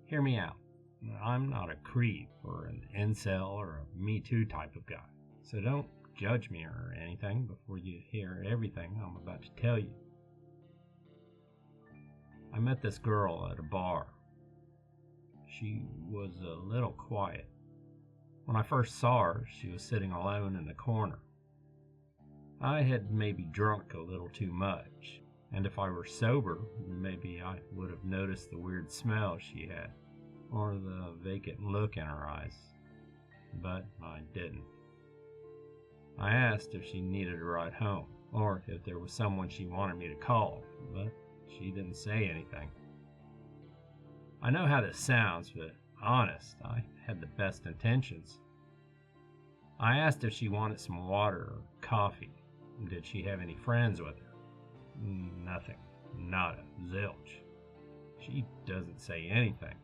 Hear me out. I'm not a creep or an incel or a Me Too type of guy, so don't judge me or anything before you hear everything I'm about to tell you. I met this girl at a bar. She was a little quiet. When I first saw her, she was sitting alone in the corner. I had maybe drunk a little too much, and if I were sober, maybe I would have noticed the weird smell she had, or the vacant look in her eyes, but I didn't. I asked if she needed a ride home, or if there was someone she wanted me to call, but she didn't say anything. I know how this sounds, but honest, I had the best intentions. I asked if she wanted some water or coffee. Did she have any friends with her? Nothing. Nada. Zilch. She doesn't say anything.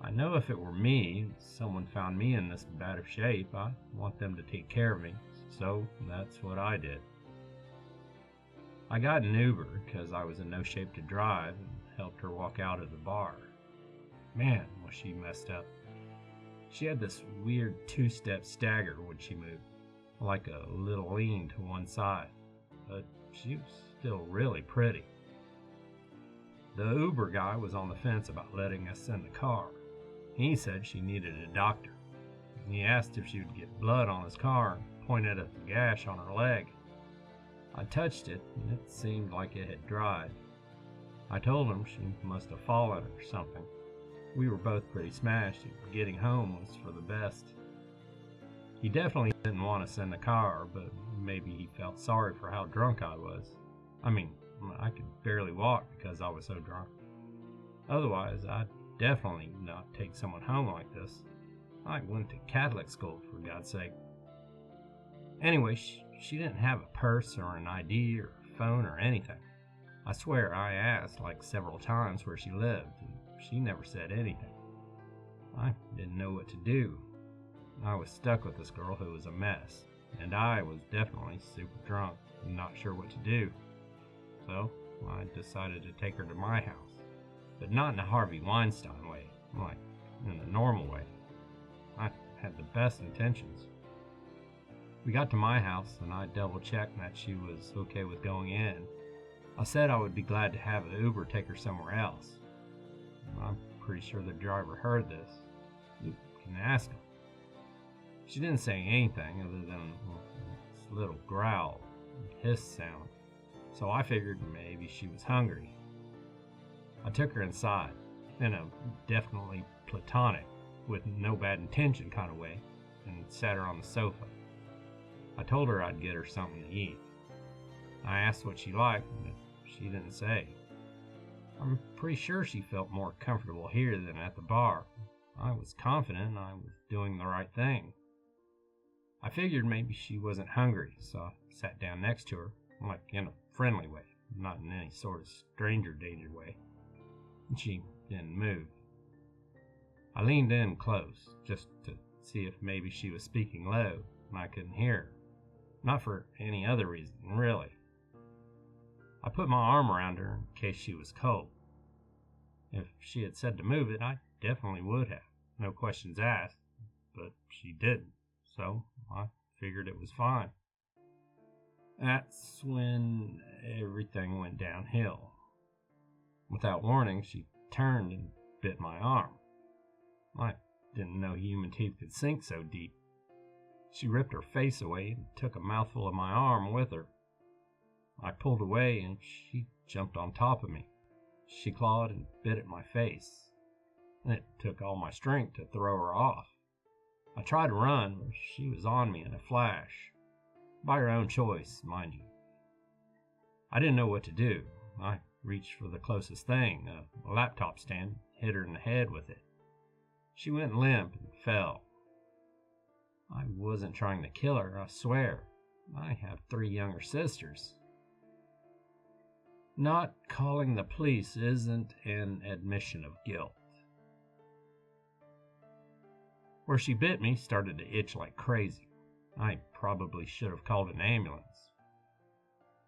I know if it were me, someone found me in this bad of shape, I want them to take care of me, so that's what I did. I got an Uber because I was in no shape to drive and helped her walk out of the bar. Man, was she messed up. She had this weird two-step stagger when she moved, like a little lean to one side, but she was still really pretty. The Uber guy was on the fence about letting us in the car. He said she needed a doctor. He asked if she would get blood on his car and pointed at the gash on her leg. I touched it, and it seemed like it had dried. I told him she must have fallen or something. We were both pretty smashed, and getting home was for the best. He definitely didn't want us in the car, but maybe he felt sorry for how drunk I was. I mean, I could barely walk because I was so drunk. Otherwise, I'd definitely not take someone home like this. I went to Catholic school, for God's sake. Anyway, she didn't have a purse or an ID or a phone or anything. I swear I asked like several times where she lived, and she never said anything. I didn't know what to do. I was stuck with this girl who was a mess, and I was definitely super drunk and not sure what to do. So I decided to take her to my house, but not in a Harvey Weinstein way, like in a normal way. I had the best intentions. We got to my house and I double-checked that she was okay with going in. I said I would be glad to have an Uber take her somewhere else. I'm pretty sure the driver heard this. You can ask him. She didn't say anything other than this little growl and hiss sound, so I figured maybe she was hungry. I took her inside, in a definitely platonic, with no bad intention kind of way, and sat her on the sofa. I told her I'd get her something to eat. I asked what she liked, but she didn't say. I'm pretty sure she felt more comfortable here than at the bar. I was confident I was doing the right thing. I figured maybe she wasn't hungry, so I sat down next to her, like in a friendly way, not in any sort of stranger danger way. And she didn't move. I leaned in close, just to see if maybe she was speaking low and I couldn't hear her. Not for any other reason, really. I put my arm around her in case she was cold. If she had said to move it, I definitely would have. No questions asked, but she didn't, so I figured it was fine. That's when everything went downhill. Without warning, she turned and bit my arm. I didn't know human teeth could sink so deep. She ripped her face away and took a mouthful of my arm with her. I pulled away and she jumped on top of me. She clawed and bit at my face, and it took all my strength to throw her off. I tried to run, but she was on me in a flash. By her own choice, mind you. I didn't know what to do. I reached for the closest thing, a laptop stand, hit her in the head with it. She went limp and fell. I wasn't trying to kill her, I swear. I have 3 younger sisters. Not calling the police isn't an admission of guilt. Where she bit me started to itch like crazy. I probably should have called an ambulance.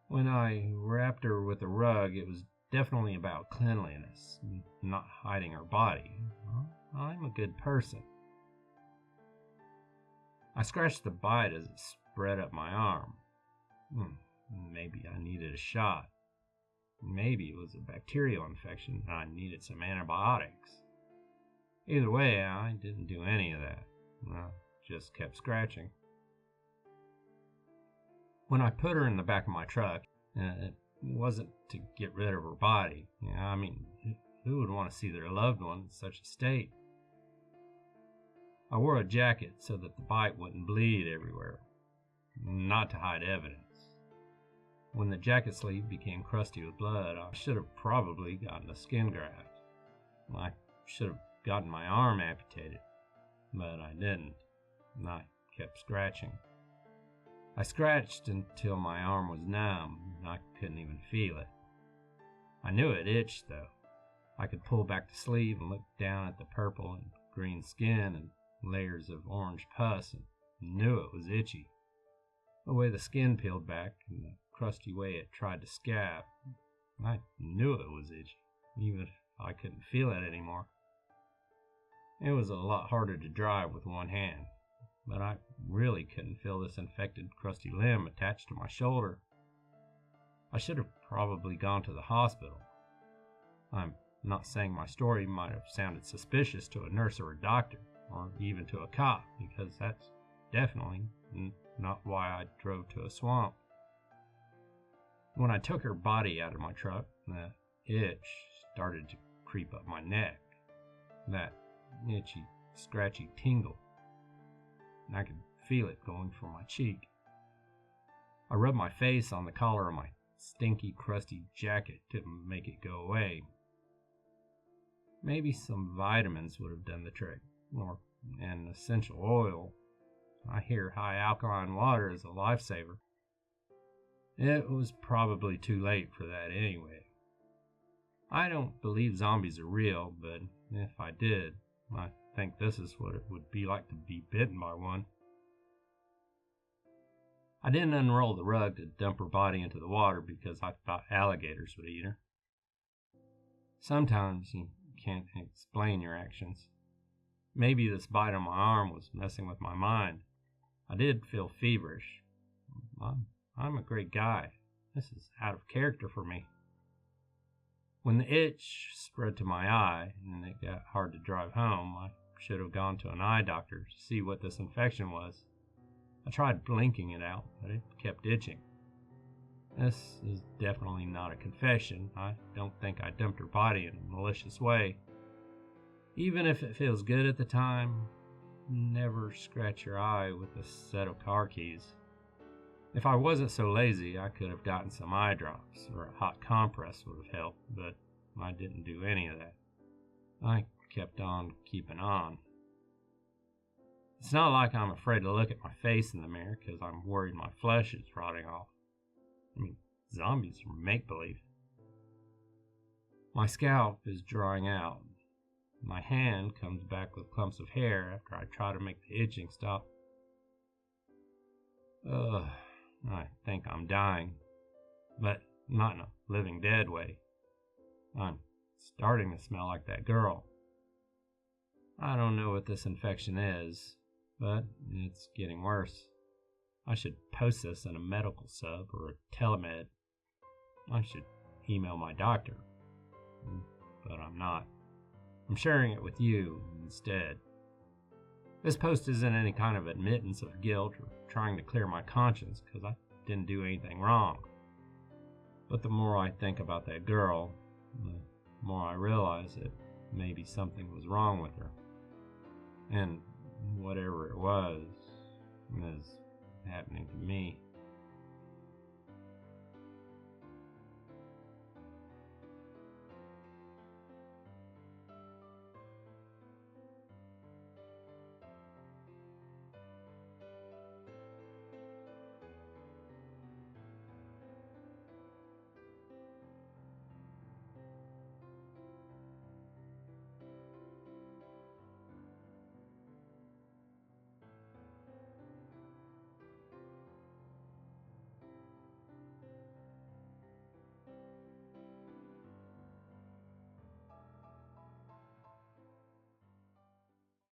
When I wrapped her with a rug, it was definitely about cleanliness, not hiding her body. I'm a good person. I scratched the bite as it spread up my arm. Maybe I needed a shot. Maybe it was a bacterial infection and I needed some antibiotics. Either way, I didn't do any of that. I just kept scratching. When I put her in the back of my truck, it wasn't to get rid of her body. I mean, who would want to see their loved one in such a state? I wore a jacket so that the bite wouldn't bleed everywhere, not to hide evidence. When the jacket sleeve became crusty with blood, I should have probably gotten a skin graft. I should have gotten my arm amputated, but I didn't, and I kept scratching. I scratched until my arm was numb, and I couldn't even feel it. I knew it itched, though. I could pull back the sleeve and look down at the purple and green skin and layers of orange pus and knew it was itchy. The way the skin peeled back and the crusty way it tried to scab, I knew it was itchy, even if I couldn't feel it anymore. It was a lot harder to drive with one hand, but I really couldn't feel this infected, crusty limb attached to my shoulder. I should have probably gone to the hospital. I'm not saying my story might have sounded suspicious to a nurse or a doctor, or even to a cop, because that's definitely not why I drove to a swamp. When I took her body out of my truck, the itch started to creep up my neck. That itchy, scratchy tingle. And I could feel it going from my cheek. I rubbed my face on the collar of my stinky, crusty jacket to make it go away. Maybe some vitamins would have done the trick, or an essential oil. I hear high alkaline water is a lifesaver. It was probably too late for that anyway. I don't believe zombies are real, but if I did, I think this is what it would be like to be bitten by one. I didn't unroll the rug to dump her body into the water because I thought alligators would eat her. Sometimes you can't explain your actions. Maybe this bite on my arm was messing with my mind. I did feel feverish. I'm a great guy. This is out of character for me. When the itch spread to my eye and it got hard to drive home, I should have gone to an eye doctor to see what this infection was. I tried blinking it out, but it kept itching. This is definitely not a confession. I don't think I dumped her body in a malicious way. Even if it feels good at the time, never scratch your eye with a set of car keys. If I wasn't so lazy, I could have gotten some eye drops, or a hot compress would have helped, but I didn't do any of that. I kept on keeping on. It's not like I'm afraid to look at my face in the mirror because I'm worried my flesh is rotting off. I mean, zombies are make-believe. My scalp is drying out. My hand comes back with clumps of hair after I try to make the itching stop. I think I'm dying, but not in a living dead way. I'm starting to smell like that girl. I don't know what this infection is, but it's getting worse. I should post this in a medical sub or a telemed. I should email my doctor, but I'm not. I'm sharing it with you instead. This post isn't any kind of admittance of guilt or trying to clear my conscience because I didn't do anything wrong. But the more I think about that girl, the more I realize that maybe something was wrong with her. And whatever it was is happening to me.